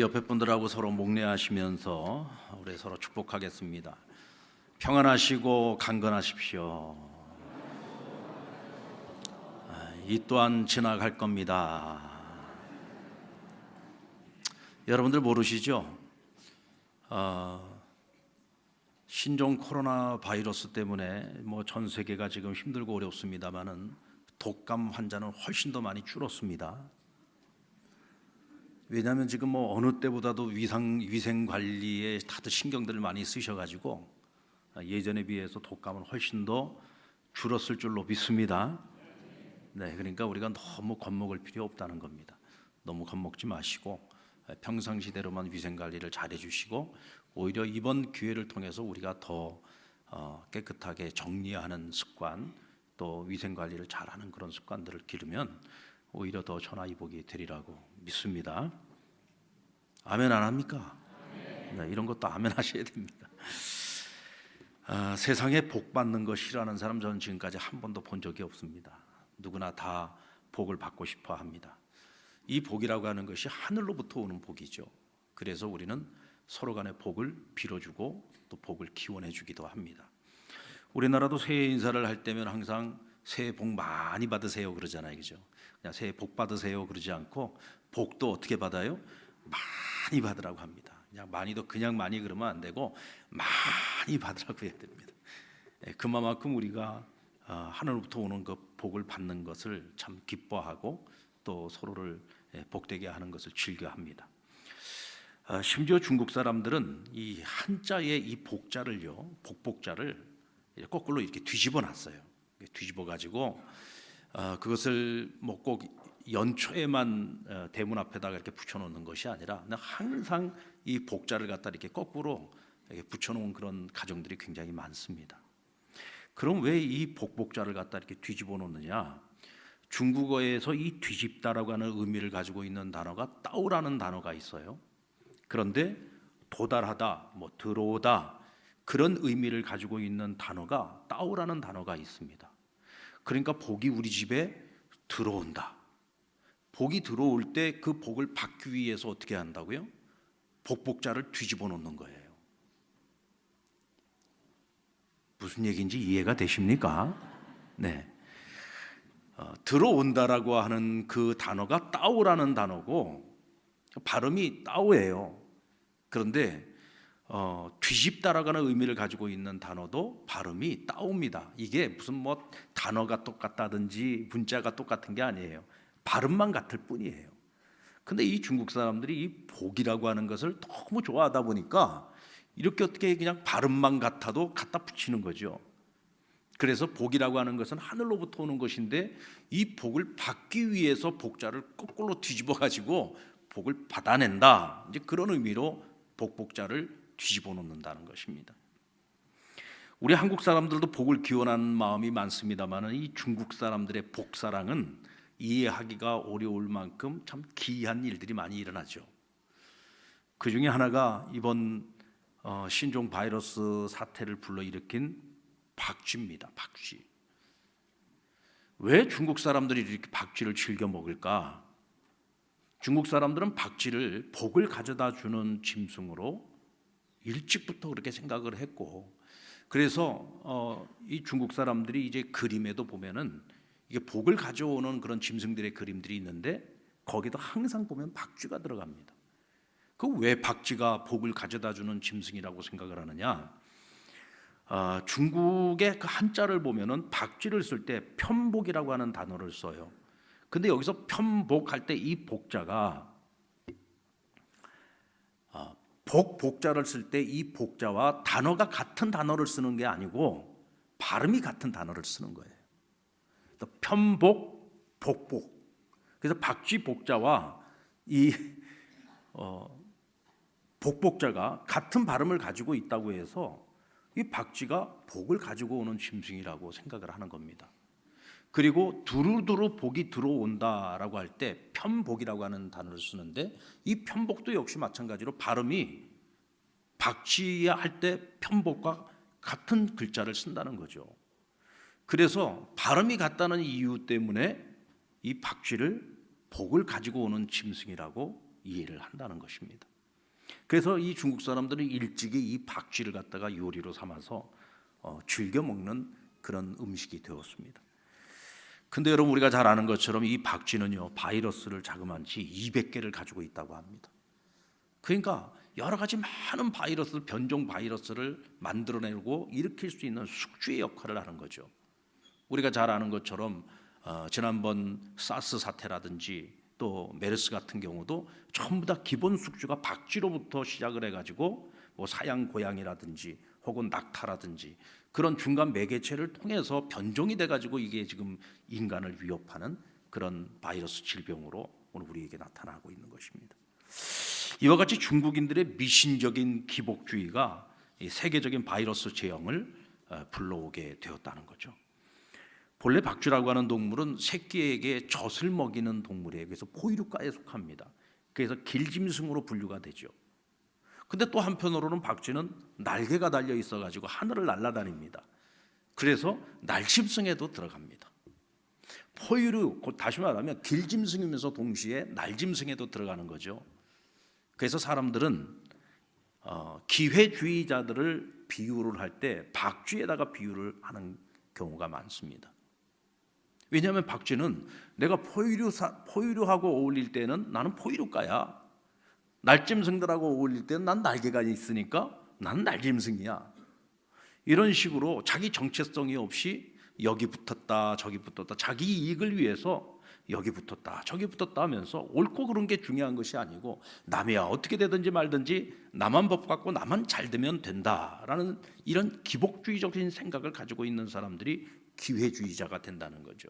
옆에 분들하고 서로 목례하시면서 우리 서로 축복하겠습니다. 평안하시고 강건하십시오. 이 또한 지나갈 겁니다. 여러분들 모르시죠? 신종 코로나 바이러스 때문에 전 세계가 지금 힘들고 어렵습니다만은 독감 환자는 훨씬 더 많이 줄었습니다. 왜냐하면 지금 어느 때보다도 위생 관리에 다들 신경들을 많이 쓰셔가지고 예전에 비해서 독감은 훨씬 더 줄었을 줄로 믿습니다. 네, 그러니까 우리가 너무 겁먹을 필요 없다는 겁니다. 너무 겁먹지 마시고 평상시대로만 위생 관리를 잘 해주시고 오히려 이번 기회를 통해서 우리가 더 깨끗하게 정리하는 습관, 또 위생 관리를 잘하는 그런 습관들을 기르면 오히려 더 전화위복이 되리라고 믿습니다. 아멘 안 합니까? 네, 이런 것도 아멘 하셔야 됩니다. 세상에 복 받는 거 싫어하는 사람 저는 지금까지 한 번도 본 적이 없습니다. 누구나 다 복을 받고 싶어 합니다. 이 복이라고 하는 것이 하늘로부터 오는 복이죠. 그래서 우리는 서로 간에 복을 빌어주고 또 복을 기원해 주기도 합니다. 우리나라도 새해 인사를 할 때면 항상 새해 복 많이 받으세요 그러잖아요, 그죠? 그냥 새해 복 받으세요 그러지 않고 복도 어떻게 받아요? 많이 받으라고 합니다. 그냥 많이 그러면 안 되고 많이 받으라고 해야 됩니다. 그만큼 우리가 하늘로부터 오는 그 복을 받는 것을 참 기뻐하고 또 서로를 복되게 하는 것을 즐겨합니다. 심지어 중국 사람들은 이 한자의 이 복자를요, 복복자를 거꾸로 이렇게 뒤집어 놨어요. 뒤집어 가지고 그것을 꼭 연초에만 대문 앞에다가 이렇게 붙여놓는 것이 아니라 항상 이 복자를 갖다 이렇게 거꾸로 붙여놓은 그런 가정들이 굉장히 많습니다. 그럼 왜 이 복복자를 갖다 이렇게 뒤집어 놓느냐? 중국어에서 이 뒤집다라고 하는 의미를 가지고 있는 단어가 따오라는 단어가 있어요. 그런데 도달하다, 들어오다 그런 의미를 가지고 있는 단어가 따오라는 단어가 있습니다. 그러니까 복이 우리 집에 들어온다. 복이 들어올 때 그 복을 받기 위해서 어떻게 한다고요? 복복자를 뒤집어 놓는 거예요. 무슨 얘기인지 이해가 되십니까? 네. 들어온다라고 하는 그 단어가 따오라는 단어고 발음이 따오예요. 그런데 뒤집다라고 하는 의미를 가지고 있는 단어도 발음이 따오입니다. 이게 무슨 단어가 똑같다든지 문자가 똑같은 게 아니에요. 발음만 같을 뿐이에요. 근데 이 중국 사람들이 이 복이라고 하는 것을 너무 좋아하다 보니까 이렇게 어떻게 그냥 발음만 같아도 갖다 붙이는 거죠. 그래서 복이라고 하는 것은 하늘로부터 오는 것인데 이 복을 받기 위해서 복자를 거꾸로 뒤집어 가지고 복을 받아낸다. 이제 그런 의미로 복복자를 뒤집어 놓는다는 것입니다. 우리 한국 사람들도 복을 기원하는 마음이 많습니다만 이 중국 사람들의 복사랑은 이해하기가 어려울 만큼 참 기이한 일들이 많이 일어나죠. 그 중에 하나가 이번 신종 바이러스 사태를 불러일으킨 박쥐입니다. 박쥐. 왜 중국 사람들이 이렇게 박쥐를 즐겨 먹을까? 중국 사람들은 박쥐를 복을 가져다 주는 짐승으로 일찍부터 그렇게 생각을 했고, 그래서 이 중국 사람들이 이제 그림에도 보면은 이게 복을 가져오는 그런 짐승들의 그림들이 있는데 거기도 항상 보면 박쥐가 들어갑니다. 그 왜 박쥐가 복을 가져다 주는 짐승이라고 생각을 하느냐? 중국의 그 한자를 보면은 박쥐를 쓸 때 편복이라고 하는 단어를 써요. 근데 여기서 편복할 때 이 복자가 복자를 쓸 때 이 복자와 단어가 같은 단어를 쓰는 게 아니고 발음이 같은 단어를 쓰는 거예요. 편복, 복복. 그래서 박쥐 복자와 이 복복자가 같은 발음을 가지고 있다고 해서 이 박쥐가 복을 가지고 오는 짐승이라고 생각을 하는 겁니다. 그리고 두루두루 복이 들어온다라고 할 때 편복이라고 하는 단어를 쓰는데 이 편복도 역시 마찬가지로 발음이 박쥐야 할 때 편복과 같은 글자를 쓴다는 거죠. 그래서 발음이 같다는 이유 때문에 이 박쥐를 복을 가지고 오는 짐승이라고 이해를 한다는 것입니다. 그래서 이 중국 사람들은 일찍이 이 박쥐를 갖다가 요리로 삼아서 즐겨 먹는 그런 음식이 되었습니다. 근데 여러분, 우리가 잘 아는 것처럼 이 박쥐는요, 바이러스를 자그마치 200개를 가지고 있다고 합니다. 그러니까 여러 가지 많은 바이러스, 변종 바이러스를 만들어내고 일으킬 수 있는 숙주의 역할을 하는 거죠. 우리가 잘 아는 것처럼 지난번 사스 사태라든지 또 메르스 같은 경우도 전부 다 기본 숙주가 박쥐로부터 시작을 해가지고 뭐 사양 고양이라든지 혹은 낙타라든지 그런 중간 매개체를 통해서 변종이 돼가지고 이게 지금 인간을 위협하는 그런 바이러스 질병으로 오늘 우리에게 나타나고 있는 것입니다. 이와 같이 중국인들의 미신적인 기복주의가 이 세계적인 바이러스 재앙을 불러오게 되었다는 거죠. 본래 박쥐라고 하는 동물은 새끼에게 젖을 먹이는 동물이에요. 그래서 포유류과에 속합니다. 그래서 길짐승으로 분류가 되죠. 근데 또 한편으로는 박쥐는 날개가 달려 있어가지고 하늘을 날아다닙니다. 그래서 날짐승에도 들어갑니다. 포유류, 다시 말하면 길짐승이면서 동시에 날짐승에도 들어가는 거죠. 그래서 사람들은 기회주의자들을 비유를 할 때 박쥐에다가 비유를 하는 경우가 많습니다. 왜냐하면 박쥐는 내가 포유류하고 어울릴 때는 나는 포유류과야. 날짐승들하고 어울릴 때는 난 날개가 있으니까 나는 날짐승이야. 이런 식으로 자기 정체성이 없이 여기 붙었다 저기 붙었다, 자기 이익을 위해서 여기 붙었다 저기 붙었다 하면서 옳고 그른 게 중요한 것이 아니고 남이야 어떻게 되든지 말든지 나만 법 받고 나만 잘 되면 된다라는 이런 기복주의적인 생각을 가지고 있는 사람들이 기회주의자가 된다는 거죠.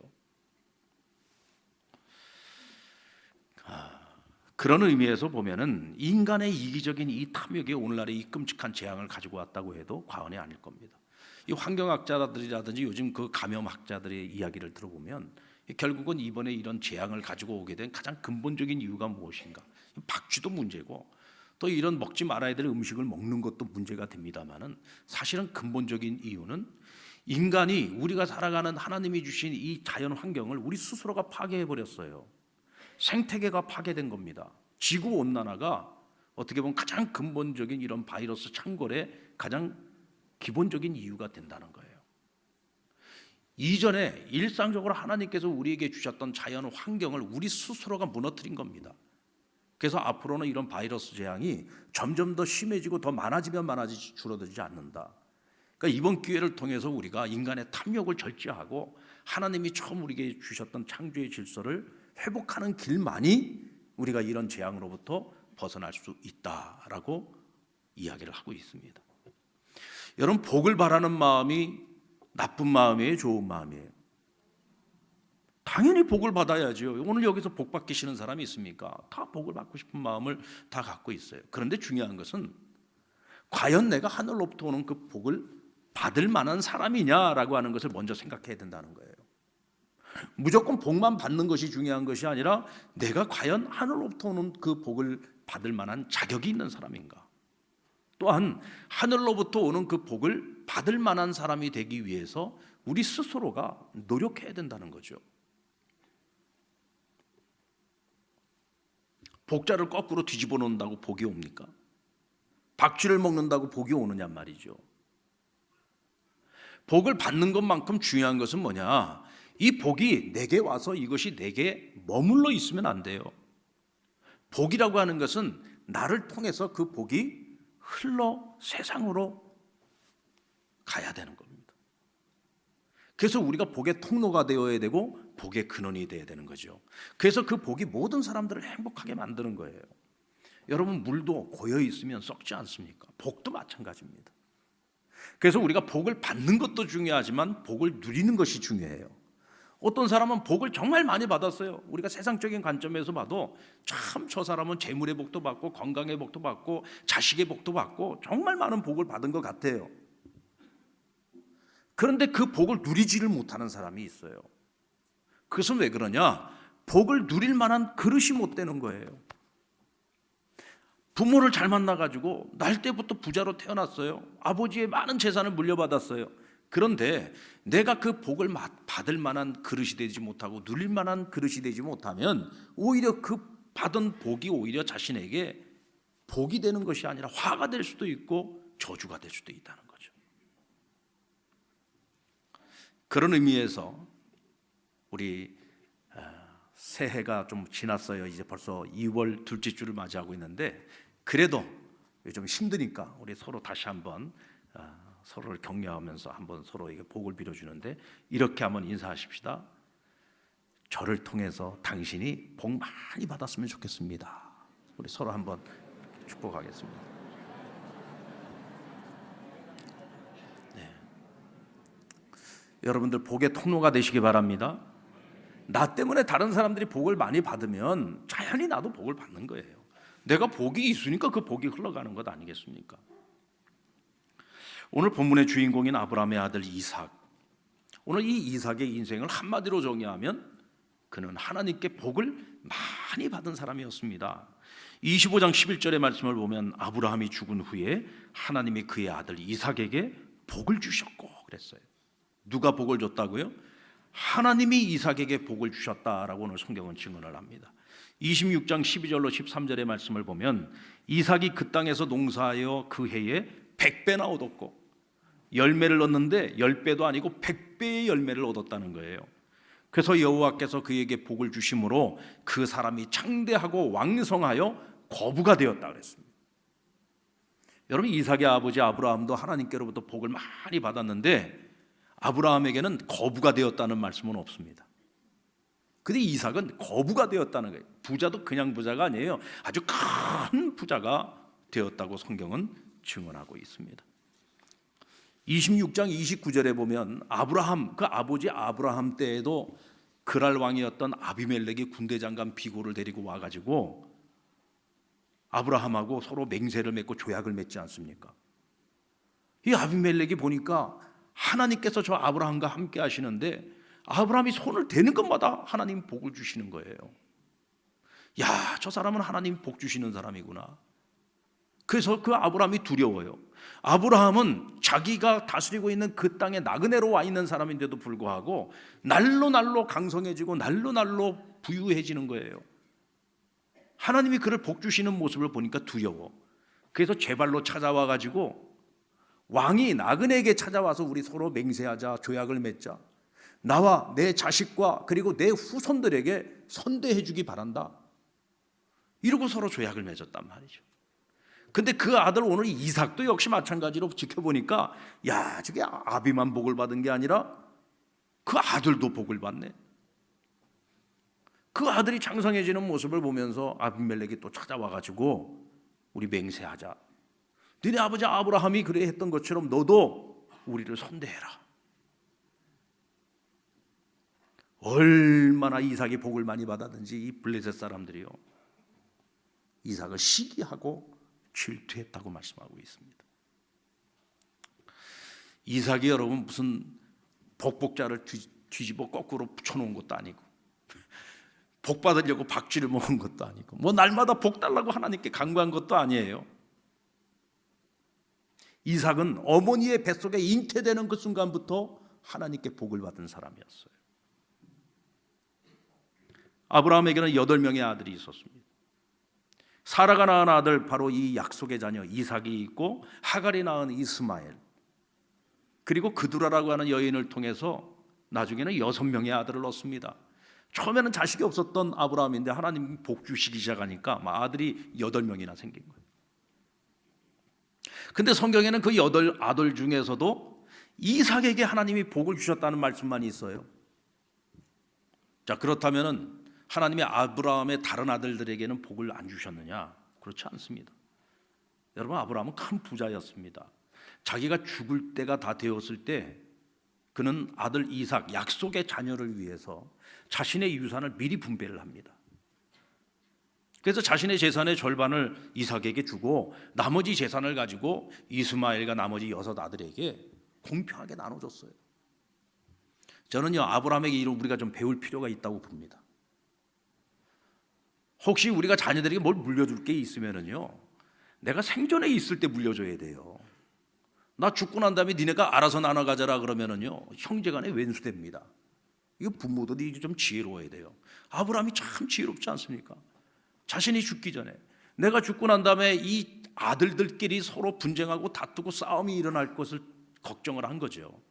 그런 의미에서 보면은 인간의 이기적인 이 탐욕이 오늘날의 이 끔찍한 재앙을 가지고 왔다고 해도 과언이 아닐 겁니다. 이 환경학자들이라든지 요즘 그 감염학자들의 이야기를 들어보면 결국은 이번에 이런 재앙을 가지고 오게 된 가장 근본적인 이유가 무엇인가? 박쥐도 문제고 또 이런 먹지 말아야 될 음식을 먹는 것도 문제가 됩니다만은 사실은 근본적인 이유는 인간이 우리가 살아가는 하나님이 주신 이 자연 환경을 우리 스스로가 파괴해 버렸어요. 생태계가 파괴된 겁니다. 지구 온난화가 어떻게 보면 가장 근본적인 이런 바이러스 창궐의 가장 기본적인 이유가 된다는 거예요. 이전에 일상적으로 하나님께서 우리에게 주셨던 자연 환경을 우리 스스로가 무너뜨린 겁니다. 그래서 앞으로는 이런 바이러스 재앙이 점점 더 심해지고 더 많아지면 많아지지 줄어들지 않는다. 그러니까 이번 기회를 통해서 우리가 인간의 탐욕을 절제하고 하나님이 처음 우리에게 주셨던 창조의 질서를 회복하는 길만이 우리가 이런 재앙으로부터 벗어날 수 있다라고 이야기를 하고 있습니다. 여러분, 복을 바라는 마음이 나쁜 마음이에요, 좋은 마음이에요? 당연히 복을 받아야죠. 오늘 여기서 복 받기 싫은 사람이 있습니까? 다 복을 받고 싶은 마음을 다 갖고 있어요. 그런데 중요한 것은 과연 내가 하늘로부터 오는 그 복을 받을 만한 사람이냐라고 하는 것을 먼저 생각해야 된다는 거예요. 무조건 복만 받는 것이 중요한 것이 아니라 내가 과연 하늘로부터 오는 그 복을 받을 만한 자격이 있는 사람인가? 또한 하늘로부터 오는 그 복을 받을 만한 사람이 되기 위해서 우리 스스로가 노력해야 된다는 거죠. 복자를 거꾸로 뒤집어 놓는다고 복이 옵니까? 박쥐를 먹는다고 복이 오느냐 말이죠. 복을 받는 것만큼 중요한 것은 뭐냐? 이 복이 내게 와서 이것이 내게 머물러 있으면 안 돼요. 복이라고 하는 것은 나를 통해서 그 복이 흘러 세상으로 가야 되는 겁니다. 그래서 우리가 복의 통로가 되어야 되고 복의 근원이 되어야 되는 거죠. 그래서 그 복이 모든 사람들을 행복하게 만드는 거예요. 여러분, 물도 고여 있으면 썩지 않습니까? 복도 마찬가지입니다. 그래서 우리가 복을 받는 것도 중요하지만 복을 누리는 것이 중요해요. 어떤 사람은 복을 정말 많이 받았어요. 우리가 세상적인 관점에서 봐도 참 저 사람은 재물의 복도 받고 건강의 복도 받고 자식의 복도 받고 정말 많은 복을 받은 것 같아요. 그런데 그 복을 누리지를 못하는 사람이 있어요. 그것은 왜 그러냐? 복을 누릴 만한 그릇이 못 되는 거예요. 부모를 잘 만나가지고 날 때부터 부자로 태어났어요. 아버지의 많은 재산을 물려받았어요. 그런데 내가 그 복을 받을 만한 그릇이 되지 못하고 누릴 만한 그릇이 되지 못하면 오히려 그 받은 복이 오히려 자신에게 복이 되는 것이 아니라 화가 될 수도 있고 저주가 될 수도 있다는 거죠. 그런 의미에서 우리 새해가 좀 지났어요. 이제 벌써 2월 둘째 주를 맞이하고 있는데 그래도 좀 힘드니까 우리 서로 다시 한번 서로를 격려하면서 한번 서로에게 복을 빌어주는데 이렇게 한번 인사하십시다. 저를 통해서 당신이 복 많이 받았으면 좋겠습니다. 우리 서로 한번 축복하겠습니다. 네. 여러분들 복의 통로가 되시기 바랍니다. 나 때문에 다른 사람들이 복을 많이 받으면 자연히 나도 복을 받는 거예요. 내가 복이 있으니까 그 복이 흘러가는 것 아니겠습니까? 오늘 본문의 주인공인 아브라함의 아들 이삭. 오늘 이 이삭의 인생을 한마디로 정의하면 그는 하나님께 복을 많이 받은 사람이었습니다. 25장 11절의 말씀을 보면 아브라함이 죽은 후에 하나님이 그의 아들 이삭에게 복을 주셨고 그랬어요. 누가 복을 줬다고요? 하나님이 이삭에게 복을 주셨다라고 오늘 성경은 증언을 합니다. 26장 12절로 13절의 말씀을 보면 이삭이 그 땅에서 농사하여 그 해에 100배나 얻었고 열매를 얻는데 10배도 아니고 100배의 열매를 얻었다는 거예요. 그래서 여호와께서 그에게 복을 주심으로 그 사람이 창대하고 왕성하여 거부가 되었다 그랬습니다. 여러분, 이삭의 아버지 아브라함도 하나님께로부터 복을 많이 받았는데 아브라함에게는 거부가 되었다는 말씀은 없습니다. 근데 이삭은 거부가 되었다는 거예요. 부자도 그냥 부자가 아니에요. 아주 큰 부자가 되었다고 성경은 증언하고 있습니다. 26장 29절에 보면 아브라함, 그 아버지 아브라함 때에도 그랄 왕이었던 아비멜렉이 군대 장관 비고를 데리고 와가지고 아브라함하고 서로 맹세를 맺고 조약을 맺지 않습니까? 이 아비멜렉이 보니까 하나님께서 저 아브라함과 함께 하시는데 아브라함이 손을 대는 것마다 하나님 복을 주시는 거예요. 야, 저 사람은 하나님 복 주시는 사람이구나. 그래서 그 아브라함이 두려워요. 아브라함은 자기가 다스리고 있는 그 땅에 나그네로 와 있는 사람인데도 불구하고 날로 강성해지고 날로 부유해지는 거예요. 하나님이 그를 복 주시는 모습을 보니까 두려워. 그래서 제발로 찾아와 가지고 왕이 나그네에게 찾아와서 우리 서로 맹세하자, 조약을 맺자. 나와 내 자식과 그리고 내 후손들에게 선대해 주기 바란다. 이러고 서로 조약을 맺었단 말이죠. 근데 그 아들 오늘 이삭도 역시 마찬가지로 지켜보니까 야, 저게 아비만 복을 받은 게 아니라 그 아들도 복을 받네. 그 아들이 장성해지는 모습을 보면서 아비멜렉이 또 찾아와가지고 우리 맹세하자. 너네 아버지 아브라함이 그래 했던 것처럼 너도 우리를 선대해라. 얼마나 이삭이 복을 많이 받았는지 이 블레셋 사람들이요, 이삭을 시기하고 질투했다고 말씀하고 있습니다. 이삭이 여러분 무슨 복복자를 뒤집어 거꾸로 붙여놓은 것도 아니고 복 받으려고 박쥐를 먹은 것도 아니고 뭐 날마다 복 달라고 하나님께 간구한 것도 아니에요. 이삭은 어머니의 뱃속에 잉태되는 그 순간부터 하나님께 복을 받은 사람이었어요. 아브라함에게는 8명의 아들이 있었습니다. 사라가 낳은 아들 바로 이 약속의 자녀 이삭이 있고 하갈이 낳은 이스마엘, 그리고 그두라라고 하는 여인을 통해서 나중에는 6명의 아들을 얻습니다. 처음에는 자식이 없었던 아브라함인데 하나님이 복 주시기 시작하니까 아들이 8명이나 생긴 거예요. 근데 성경에는 그 8아들 중에서도 이삭에게 하나님이 복을 주셨다는 말씀만 있어요. 자, 그렇다면은 하나님이 아브라함의 다른 아들들에게는 복을 안 주셨느냐? 그렇지 않습니다. 여러분, 아브라함은 큰 부자였습니다. 자기가 죽을 때가 다 되었을 때 그는 아들 이삭, 약속의 자녀를 위해서 자신의 유산을 미리 분배를 합니다. 그래서 자신의 재산의 절반을 이삭에게 주고 나머지 재산을 가지고 이스마엘과 나머지 6 아들에게 공평하게 나눠줬어요. 저는요, 아브라함에게 이런 우리가 좀 배울 필요가 있다고 봅니다. 혹시 우리가 자녀들에게 뭘 물려줄 게 있으면은요, 내가 생전에 있을 때 물려줘야 돼요. 나 죽고 난 다음에 니네가 알아서 나눠 가져라 그러면은요, 형제간에 왼수됩니다. 이거 부모들이 좀 지혜로워야 돼요. 아브라함이 참 지혜롭지 않습니까? 자신이 죽기 전에 내가 죽고 난 다음에 이 아들들끼리 서로 분쟁하고 다투고 싸움이 일어날 것을 걱정을 한 거죠.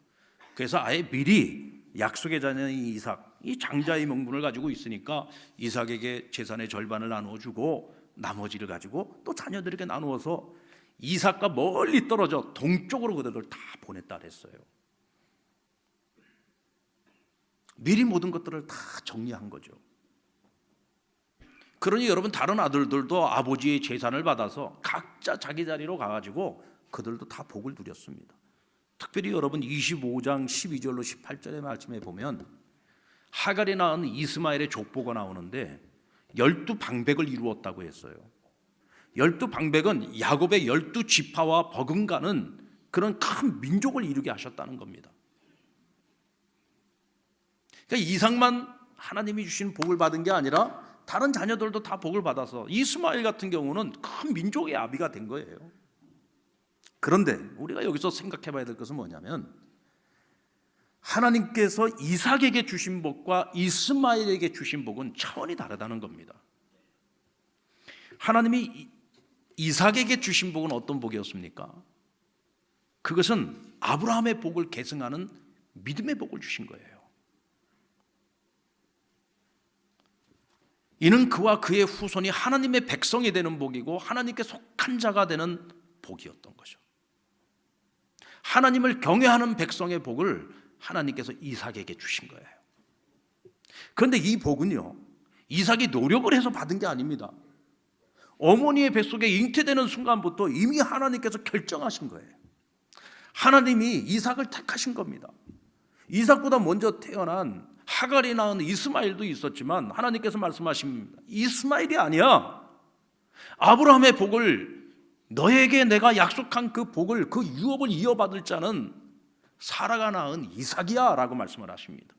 그래서 아예 미리 약속의 자녀인 이삭, 이 장자의 명분을 가지고 있으니까 이삭에게 재산의 절반을 나누어주고 나머지를 가지고 또 자녀들에게 나누어서 이삭과 멀리 떨어져 동쪽으로 그들을 다 보냈다 그랬어요. 미리 모든 것들을 다 정리한 거죠. 그러니 여러분, 다른 아들들도 아버지의 재산을 받아서 각자 자기 자리로 가가지고 그들도 다 복을 누렸습니다. 특별히 여러분 25장 12절로 18절의 말씀에 보면 하갈이 낳은 이스마엘의 족보가 나오는데 12방백을 이루었다고 했어요. 12방백은 야곱의 12지파와 버금가는 그런 큰 민족을 이루게 하셨다는 겁니다. 그러니까 이삭만 하나님이 주신 복을 받은 게 아니라 다른 자녀들도 다 복을 받아서 이스마엘 같은 경우는 큰 민족의 아비가 된 거예요. 그런데 우리가 여기서 생각해 봐야 될 것은 뭐냐면 하나님께서 이삭에게 주신 복과 이스마엘에게 주신 복은 차원이 다르다는 겁니다. 하나님이 이삭에게 주신 복은 어떤 복이었습니까? 그것은 아브라함의 복을 계승하는 믿음의 복을 주신 거예요. 이는 그와 그의 후손이 하나님의 백성이 되는 복이고 하나님께 속한 자가 되는 복이었던 거죠. 하나님을 경외하는 백성의 복을 하나님께서 이삭에게 주신 거예요. 그런데 이 복은요, 이삭이 노력을 해서 받은 게 아닙니다. 어머니의 뱃속에 잉태되는 순간부터 이미 하나님께서 결정하신 거예요. 하나님이 이삭을 택하신 겁니다. 이삭보다 먼저 태어난 하갈이 낳은 이스마엘도 있었지만 하나님께서 말씀하십니다. 이스마엘이 아니야. 아브라함의 복을, 너에게 내가 약속한 그 복을, 그 유업을 이어받을 자는 사라가 낳은 이삭이야 라고 말씀을 하십니다.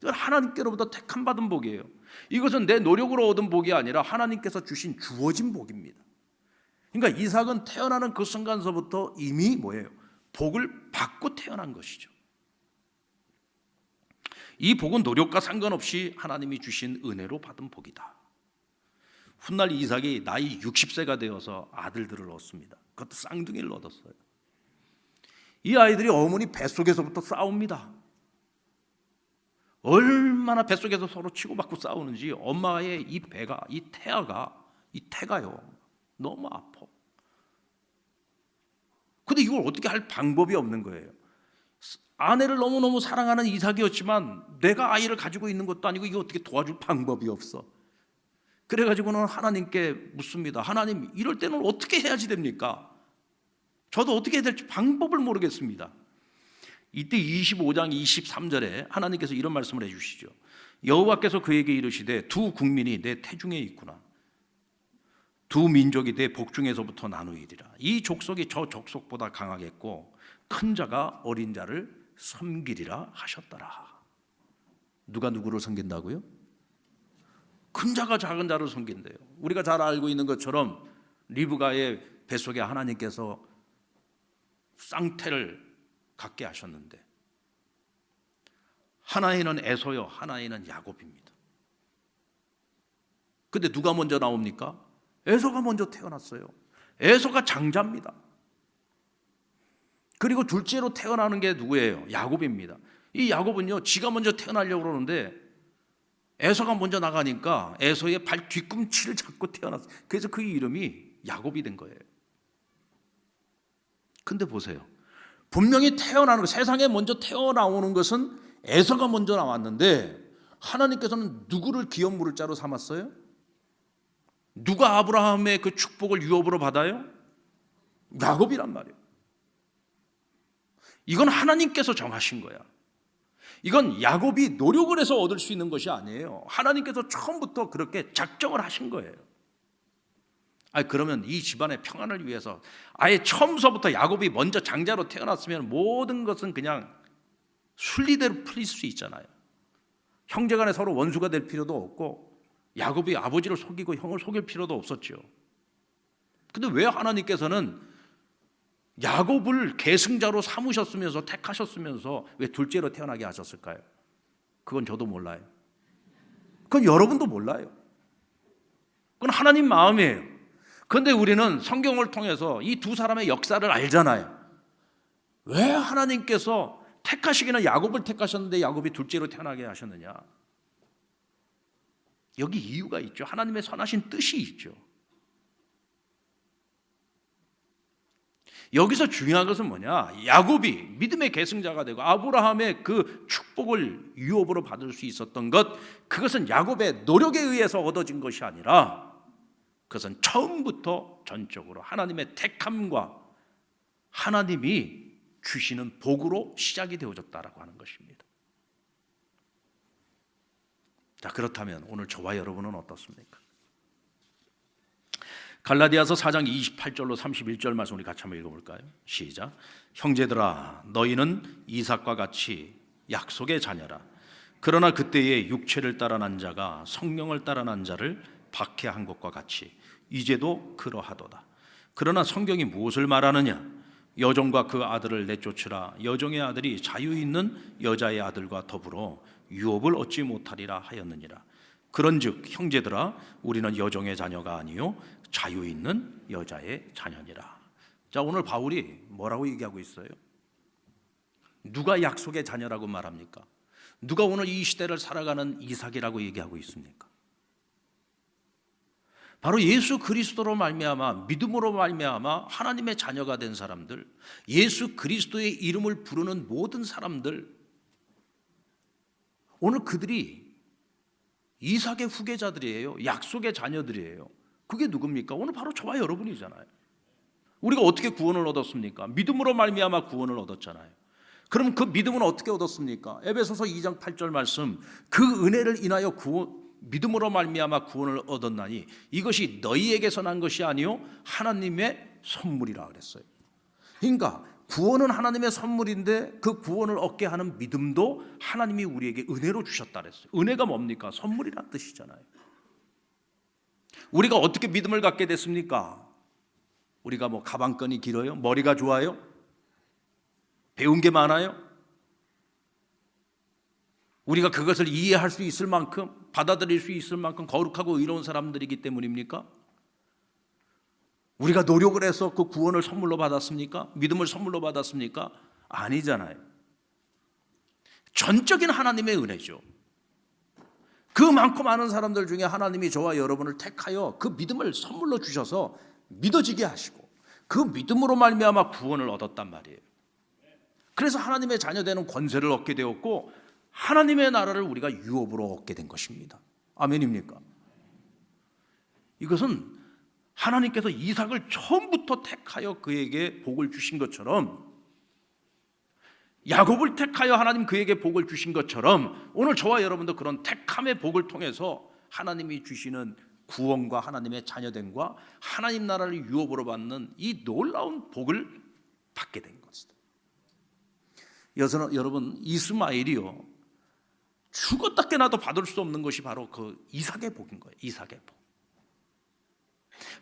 이건 하나님께로부터 택함 받은 복이에요. 이것은 내 노력으로 얻은 복이 아니라 하나님께서 주신 주어진 복입니다. 그러니까 이삭은 태어나는 그 순간서부터 이미 뭐예요? 복을 받고 태어난 것이죠. 이 복은 노력과 상관없이 하나님이 주신 은혜로 받은 복이다. 훗날 이삭이 나이 60세가 되어서 아들들을 얻습니다. 그것도 쌍둥이를 얻었어요. 이 아이들이 어머니 뱃속에서부터 싸웁니다. 얼마나 뱃속에서 서로 치고받고 싸우는지 엄마의 이 배가, 이 태가요 너무 아파. 근데 이걸 어떻게 할 방법이 없는 거예요. 아내를 너무너무 사랑하는 이삭이었지만 내가 아이를 가지고 있는 것도 아니고 이거 어떻게 도와줄 방법이 없어. 그래가지고는 하나님께 묻습니다. 하나님, 이럴 때는 어떻게 해야지 됩니까? 저도 어떻게 해야 될지 방법을 모르겠습니다. 이때 25장 23절에 하나님께서 이런 말씀을 해주시죠. 여호와께서 그에게 이르시되 두 국민이 내 태중에 있구나. 두 민족이 내 복중에서부터 나누이리라. 이 족속이 저 족속보다 강하겠고 큰 자가 어린 자를 섬기리라 하셨더라. 누가 누구를 섬긴다고요? 큰 자가 작은 자를 섬긴대요. 우리가 잘 알고 있는 것처럼 리브가의 뱃속에 하나님께서 쌍태를 갖게 하셨는데 하나에는 에서요, 하나에는 야곱입니다. 근데 누가 먼저 나옵니까? 에서가 먼저 태어났어요. 에서가 장자입니다. 그리고 둘째로 태어나는 게 누구예요? 야곱입니다. 이 야곱은요, 지가 먼저 태어나려고 그러는데 에서가 먼저 나가니까 에서의 발 뒤꿈치를 잡고 태어났어요. 그래서 그 이름이 야곱이 된 거예요. 근데 보세요. 분명히 태어나는 것, 세상에 먼저 태어나오는 것은 에서가 먼저 나왔는데 하나님께서는 누구를 기업 물을 자로 삼았어요? 누가 아브라함의 그 축복을 유업으로 받아요? 야곱이란 말이에요. 이건 하나님께서 정하신 거야. 이건 야곱이 노력을 해서 얻을 수 있는 것이 아니에요. 하나님께서 처음부터 그렇게 작정을 하신 거예요. 그러면 이 집안의 평안을 위해서 아예 처음서부터 야곱이 먼저 장자로 태어났으면 모든 것은 그냥 순리대로 풀릴 수 있잖아요. 형제간에 서로 원수가 될 필요도 없고 야곱이 아버지를 속이고 형을 속일 필요도 없었죠. 근데 왜 하나님께서는 야곱을 계승자로 삼으셨으면서 택하셨으면서 왜 둘째로 태어나게 하셨을까요? 그건 저도 몰라요. 그건 여러분도 몰라요. 그건 하나님 마음이에요. 그런데 우리는 성경을 통해서 이 두 사람의 역사를 알잖아요. 왜 하나님께서 택하시기는 야곱을 택하셨는데 야곱이 둘째로 태어나게 하셨느냐? 여기 이유가 있죠. 하나님의 선하신 뜻이 있죠. 여기서 중요한 것은 뭐냐? 야곱이 믿음의 계승자가 되고 아브라함의 그 축복을 유업으로 받을 수 있었던 것, 그것은 야곱의 노력에 의해서 얻어진 것이 아니라 그것은 처음부터 전적으로 하나님의 택함과 하나님이 주시는 복으로 시작이 되어졌다라고 하는 것입니다. 자, 그렇다면 오늘 저와 여러분은 어떻습니까? 갈라디아서 4장 28절로 31절 말씀 우리 같이 한번 읽어볼까요? 시작. 형제들아, 너희는 이삭과 같이 약속의 자녀라. 그러나 그때의 육체를 따라 난 자가 성령을 따라 난 자를 박해한 것과 같이 이제도 그러하도다. 그러나 성경이 무엇을 말하느냐? 여종과 그 아들을 내쫓으라. 여종의 아들이 자유 있는 여자의 아들과 더불어 유업을 얻지 못하리라 하였느니라. 그런즉 형제들아, 우리는 여종의 자녀가 아니요 자유 있는 여자의 자녀니라. 자, 오늘 바울이 뭐라고 얘기하고 있어요? 누가 약속의 자녀라고 말합니까? 누가 오늘 이 시대를 살아가는 이삭이라고 얘기하고 있습니까? 바로 예수 그리스도로 말미암아, 믿음으로 말미암아 하나님의 자녀가 된 사람들, 예수 그리스도의 이름을 부르는 모든 사람들, 오늘 그들이 이삭의 후계자들이에요. 약속의 자녀들이에요. 그게 누굽니까? 오늘 바로 저와 여러분이잖아요. 우리가 어떻게 구원을 얻었습니까? 믿음으로 말미암아 구원을 얻었잖아요. 그럼 그 믿음은 어떻게 얻었습니까? 에베소서 2장 8절 말씀, 그 은혜를 인하여 믿음으로 말미암아 구원을 얻었나니 이것이 너희에게서 난 것이 아니요 하나님의 선물이라 그랬어요. 그러니까 구원은 하나님의 선물인데 그 구원을 얻게 하는 믿음도 하나님이 우리에게 은혜로 주셨다 그랬어요. 은혜가 뭡니까? 선물이란 뜻이잖아요. 우리가 어떻게 믿음을 갖게 됐습니까? 우리가 뭐 가방끈이 길어요? 머리가 좋아요? 배운 게 많아요? 우리가 그것을 이해할 수 있을 만큼, 받아들일 수 있을 만큼 거룩하고 의로운 사람들이기 때문입니까? 우리가 노력을 해서 그 구원을 선물로 받았습니까? 믿음을 선물로 받았습니까? 아니잖아요. 전적인 하나님의 은혜죠. 그 많고 많은 사람들 중에 하나님이 저와 여러분을 택하여 그 믿음을 선물로 주셔서 믿어지게 하시고 그 믿음으로 말미암아 구원을 얻었단 말이에요. 그래서 하나님의 자녀되는 권세를 얻게 되었고 하나님의 나라를 우리가 유업으로 얻게 된 것입니다. 아멘입니까? 이것은 하나님께서 이삭을 처음부터 택하여 그에게 복을 주신 것처럼, 야곱을 택하여 하나님 그에게 복을 주신 것처럼 오늘 저와 여러분도 그런 택함의 복을 통해서 하나님이 주시는 구원과 하나님의 자녀됨과 하나님 나라를 유업으로 받는 이 놀라운 복을 받게 된 것이다. 여러분, 이스마엘이요, 죽었다 깨나도 받을 수 없는 것이 바로 그 이삭의 복인 거예요. 이삭의 복.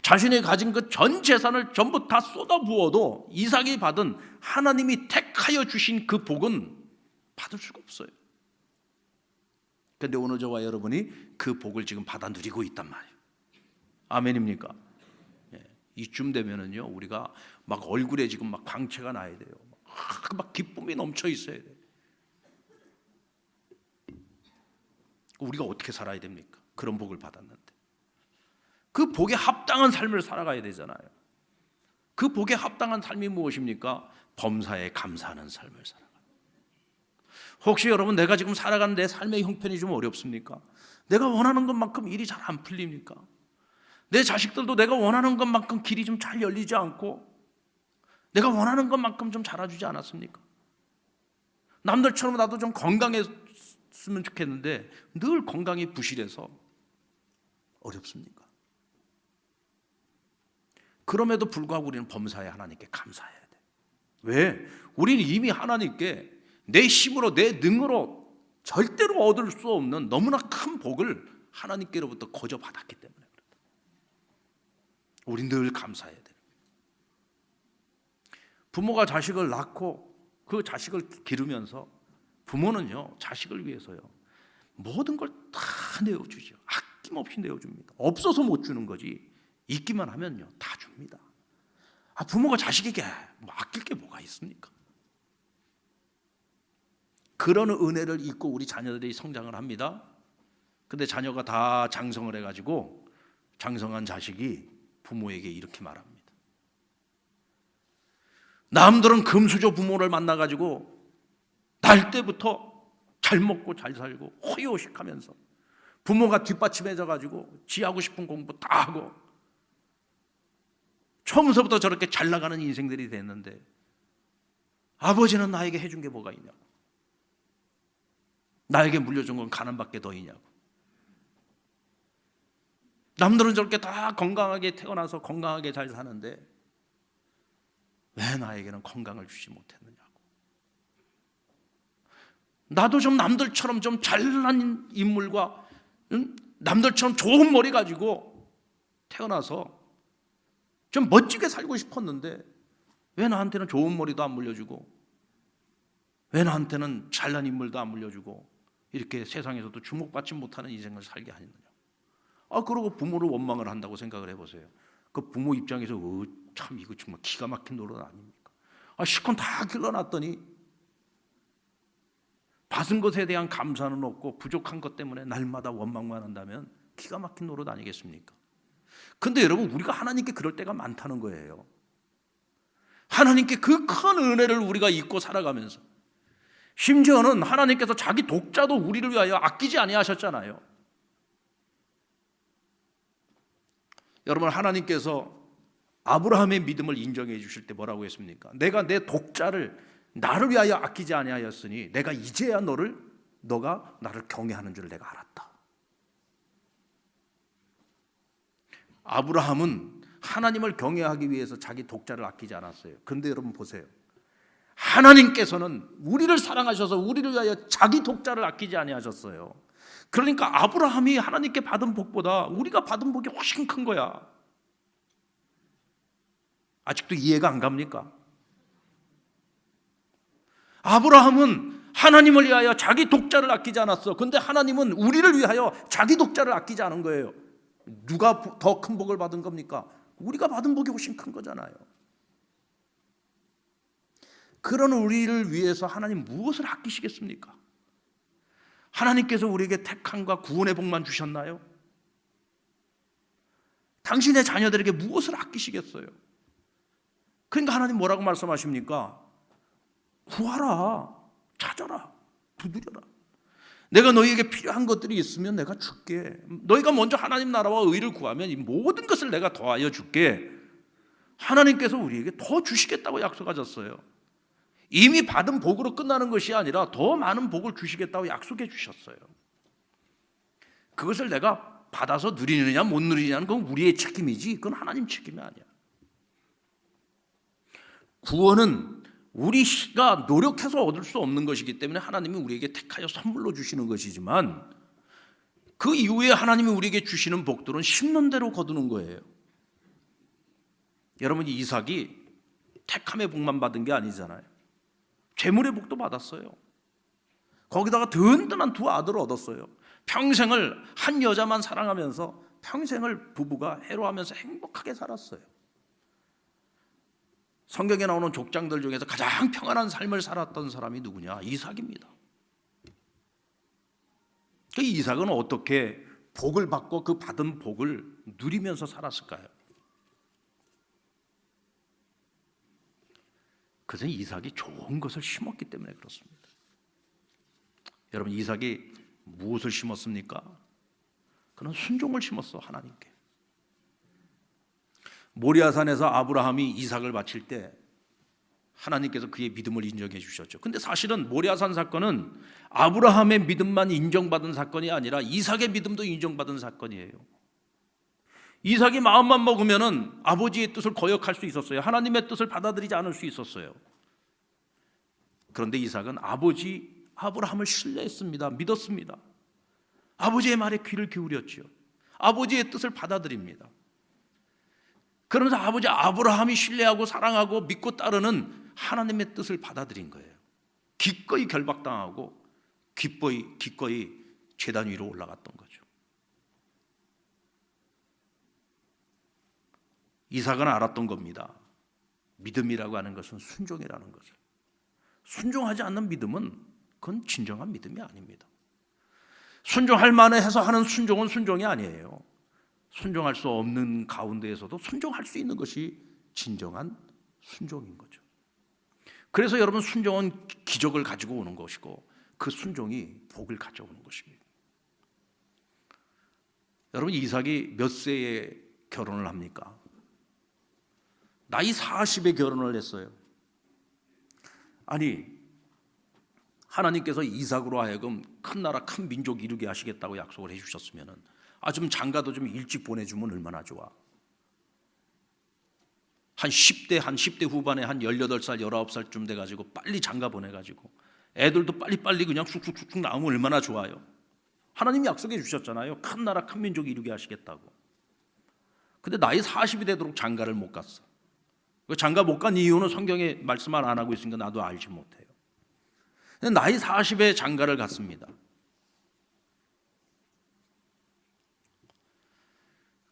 자신이 가진 그 전 재산을 전부 다 쏟아부어도 이삭이 받은 하나님이 택하여 주신 그 복은 받을 수가 없어요. 그런데 오늘 저와 여러분이 그 복을 지금 받아 누리고 있단 말이에요. 아멘입니까? 이쯤 되면은요, 우리가 막 얼굴에 지금 막 광채가 나야 돼요. 막 기쁨이 넘쳐 있어야 돼요. 우리가 어떻게 살아야 됩니까? 그런 복을 받았는데 그 복에 합당한 삶을 살아가야 되잖아요. 그 복에 합당한 삶이 무엇입니까? 범사에 감사하는 삶을 살아가는. 혹시 여러분, 내가 지금 살아가는 내 삶의 형편이 좀 어렵습니까? 내가 원하는 것만큼 일이 잘 안 풀립니까? 내 자식들도 내가 원하는 것만큼 길이 좀 잘 열리지 않고 내가 원하는 것만큼 좀 자라주지 않았습니까? 남들처럼 나도 좀 건강했으면 좋겠는데 늘 건강이 부실해서 어렵습니까? 그럼에도 불구하고 우리는 범사에 하나님께 감사해야 돼. 왜? 우리는 이미 하나님께 내 힘으로 내 능으로 절대로 얻을 수 없는 너무나 큰 복을 하나님께로부터 거저 받았기 때문에 그렇다. 우리 늘 감사해야 돼. 부모가 자식을 낳고 그 자식을 기르면서 부모는요, 자식을 위해서요 모든 걸 다 내어주죠. 아낌없이 내어줍니다. 없어서 못 주는 거지 있기만 하면요 다 줍니다. 부모가 자식에게 아낄 게 뭐가 있습니까? 그런 은혜를 잊고 우리 자녀들이 성장을 합니다. 근데 자녀가 다 장성을 해가지고 장성한 자식이 부모에게 이렇게 말합니다. 남들은 금수저 부모를 만나가지고 날 때부터 잘 먹고 잘 살고 호의호식하면서 부모가 뒷받침해져가지고 지 하고 싶은 공부 다 하고 처음서부터 저렇게 잘 나가는 인생들이 됐는데 아버지는 나에게 해준 게 뭐가 있냐고, 나에게 물려준 건 가난밖에 더 있냐고. 남들은 저렇게 다 건강하게 태어나서 건강하게 잘 사는데 왜 나에게는 건강을 주지 못했느냐고. 나도 좀 남들처럼 좀 잘난 인물과 남들처럼 좋은 머리 가지고 태어나서 좀 멋지게 살고 싶었는데 왜 나한테는 좋은 머리도 안 물려주고 왜 나한테는 잘난 인물도 안 물려주고 이렇게 세상에서도 주목받지 못하는 인생을 살게 하느냐. 그러고 부모를 원망을 한다고 생각을 해보세요. 그 부모 입장에서 참 이거 정말 기가 막힌 노릇 아닙니까? 실컷 다 길러놨더니 받은 것에 대한 감사는 없고 부족한 것 때문에 날마다 원망만 한다면 기가 막힌 노릇 아니겠습니까? 근데 여러분, 우리가 하나님께 그럴 때가 많다는 거예요. 하나님께 그 큰 은혜를 우리가 잊고 살아가면서, 심지어는 하나님께서 자기 독자도 우리를 위하여 아끼지 아니하셨잖아요. 여러분, 하나님께서 아브라함의 믿음을 인정해 주실 때 뭐라고 했습니까? 내가 내 독자를 나를 위하여 아끼지 아니하였으니 내가 이제야 너가 나를 경외하는 줄 내가 알았다. 아브라함은 하나님을 경외하기 위해서 자기 독자를 아끼지 않았어요. 그런데 여러분 보세요. 하나님께서는 우리를 사랑하셔서 우리를 위하여 자기 독자를 아끼지 아니하셨어요. 그러니까 아브라함이 하나님께 받은 복보다 우리가 받은 복이 훨씬 큰 거야. 아직도 이해가 안 갑니까? 아브라함은 하나님을 위하여 자기 독자를 아끼지 않았어. 그런데 하나님은 우리를 위하여 자기 독자를 아끼지 않은 거예요. 누가 더 큰 복을 받은 겁니까? 우리가 받은 복이 훨씬 큰 거잖아요. 그런 우리를 위해서 하나님 무엇을 아끼시겠습니까? 하나님께서 우리에게 택함과 구원의 복만 주셨나요? 당신의 자녀들에게 무엇을 아끼시겠어요? 그러니까 하나님 뭐라고 말씀하십니까? 구하라, 찾아라, 두드려라. 내가 너희에게 필요한 것들이 있으면 내가 줄게. 너희가 먼저 하나님 나라와 의를 구하면 이 모든 것을 내가 더하여 줄게. 하나님께서 우리에게 더 주시겠다고 약속하셨어요. 이미 받은 복으로 끝나는 것이 아니라 더 많은 복을 주시겠다고 약속해 주셨어요. 그것을 내가 받아서 누리느냐 못 누리느냐는 건 우리의 책임이지, 그건 하나님 책임이 아니야. 구원은 우리가 노력해서 얻을 수 없는 것이기 때문에 하나님이 우리에게 택하여 선물로 주시는 것이지만, 그 이후에 하나님이 우리에게 주시는 복들은 심는 대로 거두는 거예요. 여러분, 이삭이 택함의 복만 받은 게 아니잖아요. 재물의 복도 받았어요. 거기다가 든든한 두 아들을 얻었어요. 평생을 한 여자만 사랑하면서 평생을 부부가 해로하면서 행복하게 살았어요. 성경에 나오는 족장들 중에서 가장 평안한 삶을 살았던 사람이 누구냐? 이삭입니다. 그 이삭은 어떻게 복을 받고 그 받은 복을 누리면서 살았을까요? 그것은 이삭이 좋은 것을 심었기 때문에 그렇습니다. 여러분, 이삭이 무엇을 심었습니까? 그는 순종을 심었어, 하나님께. 모리아산에서 아브라함이 이삭을 바칠 때 하나님께서 그의 믿음을 인정해 주셨죠. 근데 사실은 모리아산 사건은 아브라함의 믿음만 인정받은 사건이 아니라 이삭의 믿음도 인정받은 사건이에요. 이삭이 마음만 먹으면은 아버지의 뜻을 거역할 수 있었어요. 하나님의 뜻을 받아들이지 않을 수 있었어요. 그런데 이삭은 아버지 아브라함을 신뢰했습니다. 믿었습니다. 아버지의 말에 귀를 기울였지요. 아버지의 뜻을 받아들입니다. 그러면서 아버지 아브라함이 신뢰하고 사랑하고 믿고 따르는 하나님의 뜻을 받아들인 거예요. 기꺼이 결박당하고 기꺼이 제단 위로 올라갔던 거죠. 이삭은 알았던 겁니다. 믿음이라고 하는 것은 순종이라는 것을. 순종하지 않는 믿음은 그건 진정한 믿음이 아닙니다. 순종할 만해서 하는 순종은 순종이 아니에요. 순종할 수 없는 가운데에서도 순종할 수 있는 것이 진정한 순종인 거죠. 그래서 여러분, 순종은 기적을 가지고 오는 것이고 그 순종이 복을 가져오는 것입니다. 여러분, 이삭이 몇 세에 결혼을 합니까? 나이 40에 결혼을 했어요. 아니, 하나님께서 이삭으로 하여금 큰 나라 큰 민족 이루게 하시겠다고 약속을 해주셨으면 좀 장가도 좀 일찍 보내주면 얼마나 좋아. 한 10대 후반에 한 18살 19살쯤 돼가지고 빨리 장가 보내가지고 애들도 빨리빨리 그냥 쑥쑥쑥 나오면 얼마나 좋아요. 하나님이 약속해 주셨잖아요. 큰 나라 큰 민족 이루게 하시겠다고. 근데 나이 40이 되도록 장가를 못 갔어. 장가 못 간 이유는 성경에 말씀을 안 하고 있으니까 나도 알지 못해요. 나이 40에 장가를 갔습니다.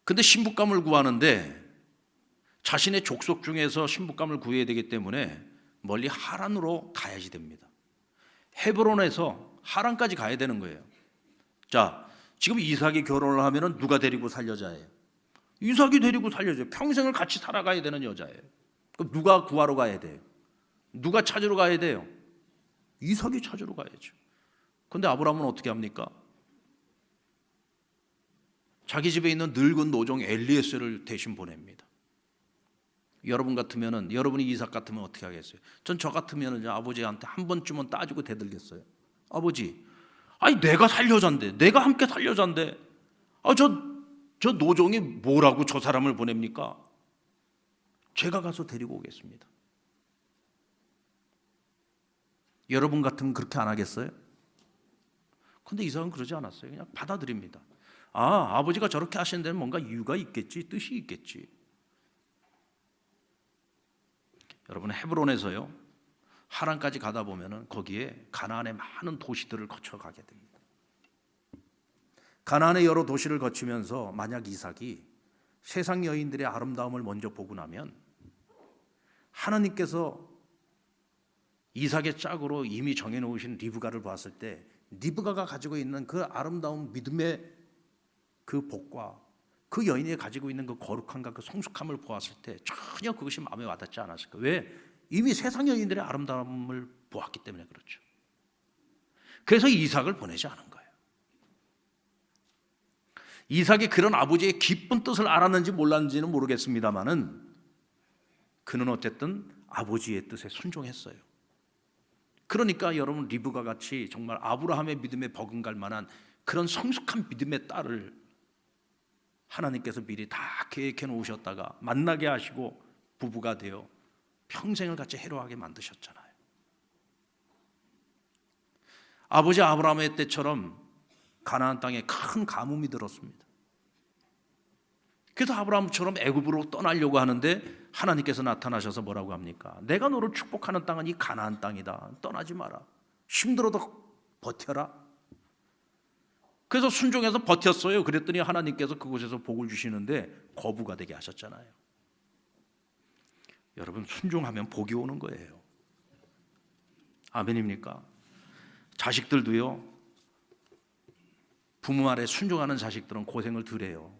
근데 신부감을 구하는데 자신의 족속 중에서 신부감을 구해야 되기 때문에 멀리 하란으로 가야지 됩니다. 헤브론에서 하란까지 가야 되는 거예요. 자, 지금 이삭이 결혼을 하면은 누가 데리고 살 여자예요? 이삭이 데리고 살 여자예요. 평생을 같이 살아가야 되는 여자예요. 그럼 누가 구하러 가야 돼요? 누가 찾으러 가야 돼요? 이삭이 찾으러 가야죠. 그런데 아브라함은 어떻게 합니까? 자기 집에 있는 늙은 노종 엘리에셀을 대신 보냅니다. 여러분 같으면은, 여러분이 이삭 같으면 어떻게 하겠어요? 전 저 같으면은 아버지한테 한 번쯤은 따지고 대들겠어요. 아버지, 아니 내가 살려잔데, 내가 함께 살려잔데, 저 노종이 뭐라고 저 사람을 보냅니까? 제가 가서 데리고 오겠습니다. 여러분 같으면 그렇게 안 하겠어요? 근데 이삭은 그러지 않았어요. 그냥 받아들입니다. 아버지가 저렇게 하신 데는 뭔가 이유가 있겠지, 뜻이 있겠지. 여러분, 헤브론에서요 하란까지 가다 보면은 거기에 가나안의 많은 도시들을 거쳐가게 됩니다. 가나안의 여러 도시를 거치면서 만약 이삭이 세상 여인들의 아름다움을 먼저 보고 나면 하나님께서 이삭의 짝으로 이미 정해놓으신 리브가를 봤을 때 리브가가 가지고 있는 그 아름다운 믿음의 그 복과 그 여인이 가지고 있는 그 거룩함과 그 성숙함을 보았을 때 전혀 그것이 마음에 와닿지 않았을까? 왜? 이미 세상 여인들의 아름다움을 보았기 때문에 그렇죠. 그래서 이삭을 보내지 않은 거예요. 이삭이 그런 아버지의 기쁜 뜻을 알았는지 몰랐는지는 모르겠습니다만은 그는 어쨌든 아버지의 뜻에 순종했어요. 그러니까 여러분, 리브가 같이 정말 아브라함의 믿음에 버금갈 만한 그런 성숙한 믿음의 딸을 하나님께서 미리 다 계획해 놓으셨다가 만나게 하시고 부부가 되어 평생을 같이 해로하게 만드셨잖아요. 아버지 아브라함의 때처럼 가나안 땅에 큰 가뭄이 들었습니다. 그래서 아브라함처럼 애굽으로 떠나려고 하는데 하나님께서 나타나셔서 뭐라고 합니까? 내가 너를 축복하는 땅은 이 가나안 땅이다. 떠나지 마라. 힘들어도 버텨라. 그래서 순종해서 버텼어요. 그랬더니 하나님께서 그곳에서 복을 주시는데 거부가 되게 하셨잖아요. 여러분, 순종하면 복이 오는 거예요. 아멘입니까? 자식들도요, 부모 아래 순종하는 자식들은 고생을 덜 해요.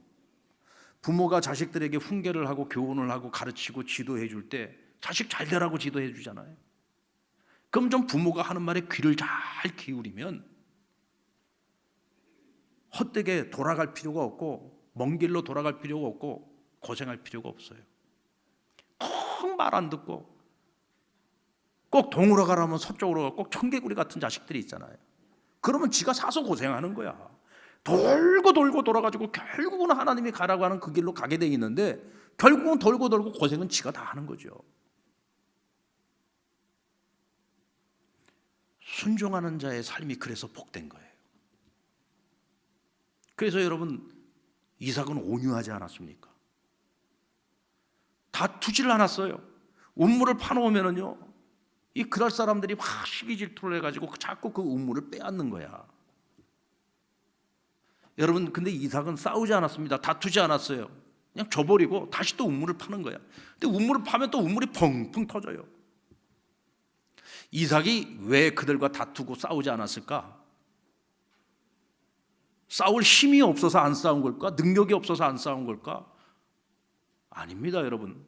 부모가 자식들에게 훈계를 하고 교훈을 하고 가르치고 지도해 줄 때 자식 잘 되라고 지도해 주잖아요. 그럼 좀 부모가 하는 말에 귀를 잘 기울이면 헛되게 돌아갈 필요가 없고 먼 길로 돌아갈 필요가 없고 고생할 필요가 없어요. 꼭 말 안 듣고 꼭 동으로 가라면 서쪽으로 가고 꼭 청개구리 같은 자식들이 있잖아요. 그러면 지가 사서 고생하는 거야. 돌고 돌아가지고 결국은 하나님이 가라고 하는 그 길로 가게 돼 있는데 결국은 돌고 고생은 지가 다 하는 거죠. 순종하는 자의 삶이 그래서 복된 거예요. 그래서 여러분, 이삭은 온유하지 않았습니까? 다투지를 않았어요. 우물을 파놓으면은요, 이 그랄 사람들이 막 시기 질투를 해가지고 자꾸 그 우물을 빼앗는 거야. 여러분, 근데 이삭은 싸우지 않았습니다. 다투지 않았어요. 그냥 줘버리고 다시 또 우물을 파는 거야. 근데 우물을 파면 또 우물이 펑펑 터져요. 이삭이 왜 그들과 다투고 싸우지 않았을까? 싸울 힘이 없어서 안 싸운 걸까? 능력이 없어서 안 싸운 걸까? 아닙니다, 여러분.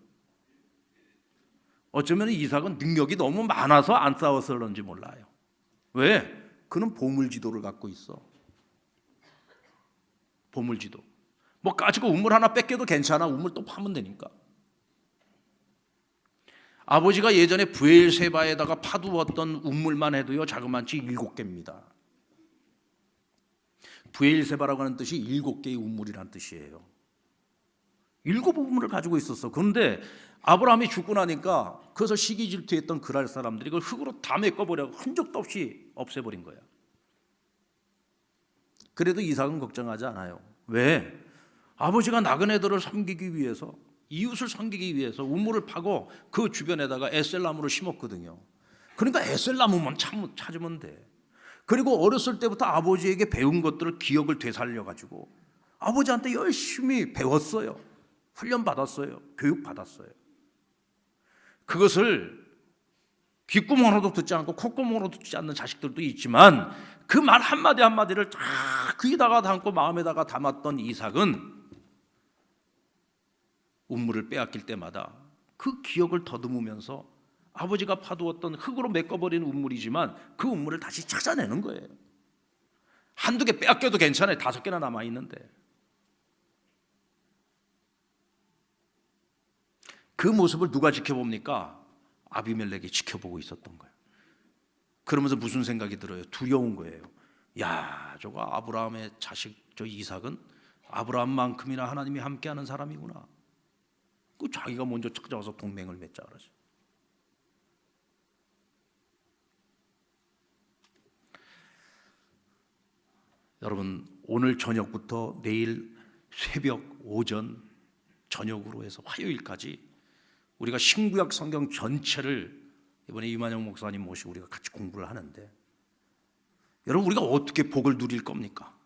어쩌면 이삭은 능력이 너무 많아서 안 싸워서 그런지 몰라요. 왜? 그는 보물지도를 갖고 있어. 보물지도. 뭐 가지고 우물 하나 뺏겨도 괜찮아. 우물 또 파면 되니까. 아버지가 예전에 브엘세바에다가 파두었던 우물만 해도요 자그만치 7개입니다. 브엘세바라고 하는 뜻이 7개의 우물이라는 뜻이에요. 7우물을 가지고 있었어. 그런데 아브라함이 죽고 나니까 그것을 시기 질투했던 그랄 사람들이 그걸 흙으로 다 메꿔버려 흔적도 없이 없애버린 거야. 그래도 이삭은 걱정하지 않아요. 왜? 아버지가 나그네들을 섬기기 위해서, 이웃을 섬기기 위해서 우물을 파고 그 주변에다가 에셀나무를 심었거든요. 그러니까 에셀나무만 찾으면 돼. 그리고 어렸을 때부터 아버지에게 배운 것들을 기억을 되살려가지고 아버지한테 열심히 배웠어요. 훈련받았어요. 교육받았어요. 그것을 귓구멍으로도 듣지 않고 콧구멍으로도 듣지 않는 자식들도 있지만 그 말 한마디 한마디를 다 귀에다가 담고 마음에다가 담았던 이삭은 우물을 빼앗길 때마다 그 기억을 더듬으면서 아버지가 파두었던 흙으로 메꿔버린 우물이지만 그 우물을 다시 찾아내는 거예요. 한두 개 빼앗겨도 괜찮아요. 5개나 남아있는데. 그 모습을 누가 지켜봅니까? 아비멜렉이 지켜보고 있었던 거예요. 그러면서 무슨 생각이 들어요? 두려운 거예요. 야, 저거 아브라함의 자식 저 이삭은 아브라함만큼이나 하나님이 함께하는 사람이구나. 그 자기가 먼저 찾아와서 동맹을 맺자 그러죠. 여러분, 오늘 저녁부터 내일 새벽, 오전, 저녁으로 해서 화요일까지 우리가 신구약 성경 전체를 이번에 이만영 목사님 모시고 우리가 같이 공부를 하는데, 여러분 우리가 어떻게 복을 누릴 겁니까?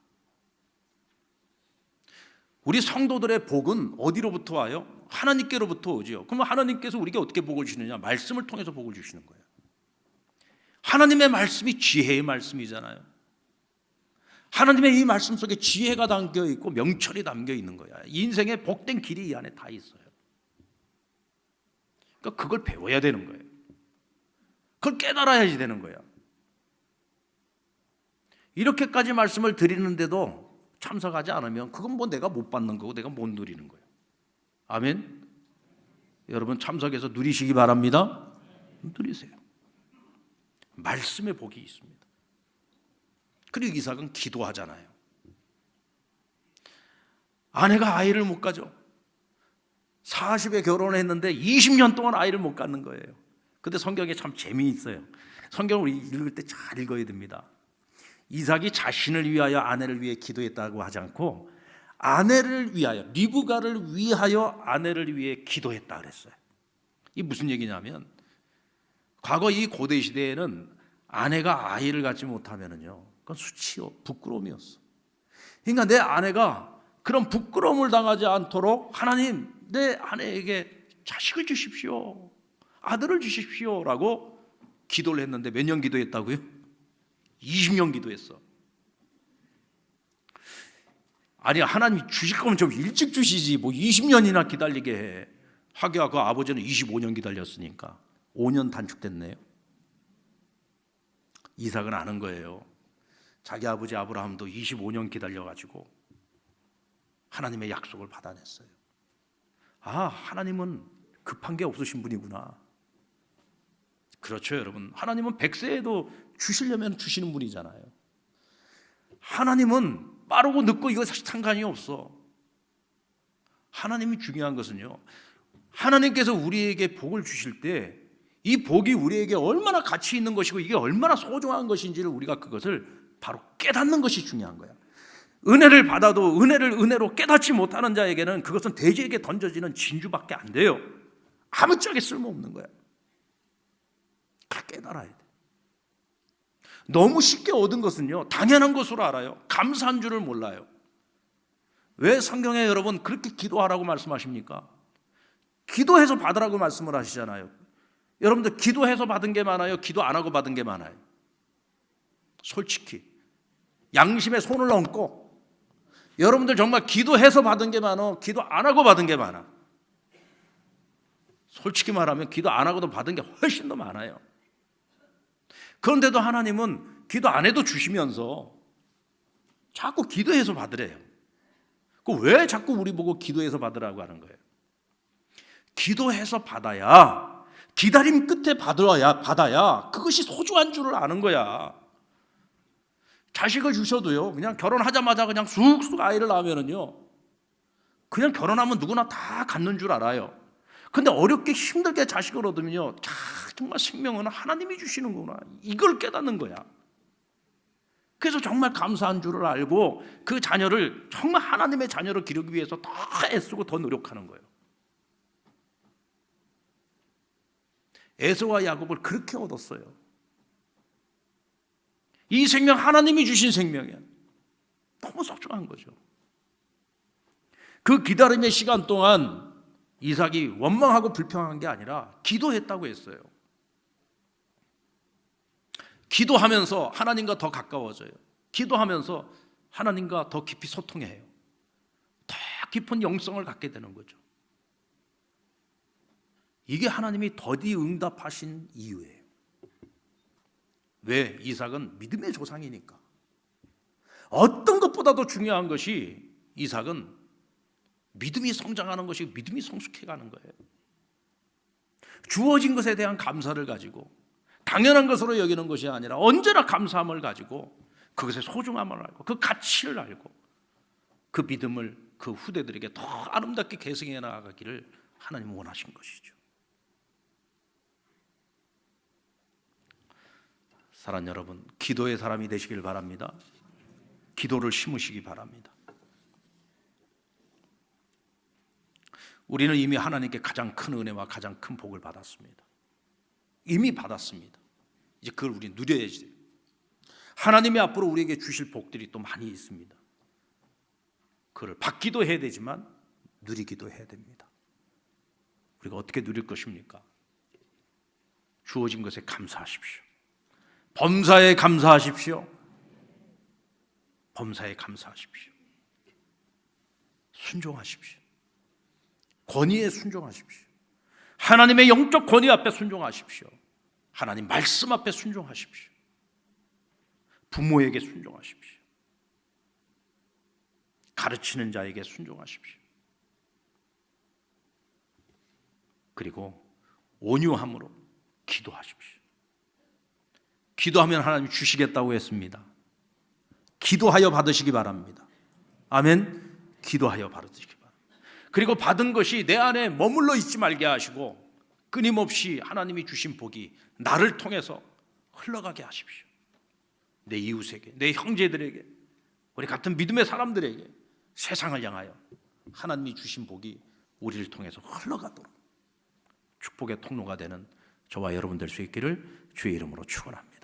우리 성도들의 복은 어디로부터 와요? 하나님께로부터 오죠. 그럼 하나님께서 우리에게 어떻게 복을 주시느냐? 말씀을 통해서 복을 주시는 거예요. 하나님의 말씀이 지혜의 말씀이잖아요. 하나님의 이 말씀 속에 지혜가 담겨 있고 명철이 담겨 있는 거야. 인생의 복된 길이 이 안에 다 있어요. 그러니까 그걸 배워야 되는 거예요. 그걸 깨달아야지 되는 거야. 이렇게까지 말씀을 드리는데도 참석하지 않으면 그건 뭐 내가 못 받는 거고 내가 못 누리는 거예요. 아멘. 여러분 참석해서 누리시기 바랍니다. 누리세요. 말씀의 복이 있습니다. 그리고 이삭은 기도하잖아요. 아내가 아이를 못 가져. 40에 결혼했는데 20년 동안 아이를 못 갖는 거예요. 근데 성경에 참 재미있어요. 성경을 읽을 때 잘 읽어야 됩니다. 이삭이 자신을 위하여 아내를 위해 기도했다고 하지 않고 아내를 위하여, 리브가를 위하여 아내를 위해 기도했다 그랬어요. 이게 무슨 얘기냐면 과거 이 고대 시대에는 아내가 아이를 갖지 못하면은요, 그건 수치요, 부끄러움이었어. 그러니까 내 아내가 그런 부끄러움을 당하지 않도록 하나님, 내 아내에게 자식을 주십시오, 아들을 주십시오라고 기도를 했는데 몇 년 기도했다고요? 20년 기도했어. 아니 하나님이 주실 거면 좀 일찍 주시지 뭐 20년이나 기다리게 해. 하기야 그 아버지는 25년 기다렸으니까 5년 단축됐네요. 이삭은 아는 거예요. 자기 아버지 아브라함도 25년 기다려가지고 하나님의 약속을 받아냈어요. 아, 하나님은 급한 게 없으신 분이구나. 그렇죠, 여러분. 하나님은 100세에도 주시려면 주시는 분이잖아요. 하나님은 빠르고 늦고 이거 사실 상관이 없어. 하나님이 중요한 것은요, 하나님께서 우리에게 복을 주실 때 이 복이 우리에게 얼마나 가치 있는 것이고 이게 얼마나 소중한 것인지를 우리가 그것을 바로 깨닫는 것이 중요한 거야. 은혜를 받아도 은혜를 은혜로 깨닫지 못하는 자에게는 그것은 돼지에게 던져지는 진주밖에 안 돼요. 아무짝에 쓸모없는 거야. 다 깨달아야 돼. 너무 쉽게 얻은 것은요, 당연한 것으로 알아요. 감사한 줄을 몰라요. 왜 성경에 여러분 그렇게 기도하라고 말씀하십니까? 기도해서 받으라고 말씀을 하시잖아요. 여러분들 기도해서 받은 게 많아요? 기도 안 하고 받은 게 많아요? 솔직히 양심에 손을 얹고 여러분들 정말 기도해서 받은 게 많아? 기도 안 하고 받은 게 많아? 솔직히 말하면 기도 안 하고도 받은 게 훨씬 더 많아요. 그런데도 하나님은 기도 안 해도 주시면서 자꾸 기도해서 받으래요. 왜 자꾸 우리 보고 기도해서 받으라고 하는 거예요? 기도해서 받아야, 기다림 끝에 받아야 그것이 소중한 줄을 아는 거야. 자식을 주셔도요, 그냥 결혼하자마자 그냥 쑥쑥 아이를 낳으면은요, 그냥 결혼하면 누구나 다 갖는 줄 알아요. 근데 어렵게 힘들게 자식을 얻으면요, 정말 생명은 하나님이 주시는구나, 이걸 깨닫는 거야. 그래서 정말 감사한 줄을 알고 그 자녀를 정말 하나님의 자녀로 기르기 위해서 더 애쓰고 더 노력하는 거예요. 에서와 야곱을 그렇게 얻었어요. 이 생명 하나님이 주신 생명이야. 너무 소중한 거죠. 그 기다림의 시간 동안 이삭이 원망하고 불평한 게 아니라 기도했다고 했어요. 기도하면서 하나님과 더 가까워져요. 기도하면서 하나님과 더 깊이 소통해요. 더 깊은 영성을 갖게 되는 거죠. 이게 하나님이 더디 응답하신 이유예요. 왜? 이삭은 믿음의 조상이니까. 어떤 것보다도 중요한 것이 이삭은 믿음이 성장하는 것이 믿음이 성숙해가는 거예요. 주어진 것에 대한 감사를 가지고 당연한 것으로 여기는 것이 아니라 언제나 감사함을 가지고 그것의 소중함을 알고 그 가치를 알고 그 믿음을 그 후대들에게 더 아름답게 계승해 나가기를 하나님은 원하신 것이죠. 사랑하는 여러분, 기도의 사람이 되시길 바랍니다. 기도를 심으시기 바랍니다. 우리는 이미 하나님께 가장 큰 은혜와 가장 큰 복을 받았습니다. 이미 받았습니다. 이제 그걸 우리 누려야지 돼요. 하나님이 앞으로 우리에게 주실 복들이 또 많이 있습니다. 그걸 받기도 해야 되지만 누리기도 해야 됩니다. 우리가 어떻게 누릴 것입니까? 주어진 것에 감사하십시오. 범사에 감사하십시오. 범사에 감사하십시오. 순종하십시오. 권위에 순종하십시오. 하나님의 영적 권위 앞에 순종하십시오. 하나님 말씀 앞에 순종하십시오. 부모에게 순종하십시오. 가르치는 자에게 순종하십시오. 그리고 온유함으로 기도하십시오. 기도하면 하나님 주시겠다고 했습니다. 기도하여 받으시기 바랍니다. 아멘. 기도하여 받으시기 바랍니다. 그리고 받은 것이 내 안에 머물러 있지 말게 하시고 끊임없이 하나님이 주신 복이 나를 통해서 흘러가게 하십시오. 내 이웃에게, 내 형제들에게, 우리 같은 믿음의 사람들에게, 세상을 향하여 하나님이 주신 복이 우리를 통해서 흘러가도록 축복의 통로가 되는 저와 여러분 될 수 있기를 주의 이름으로 축원합니다.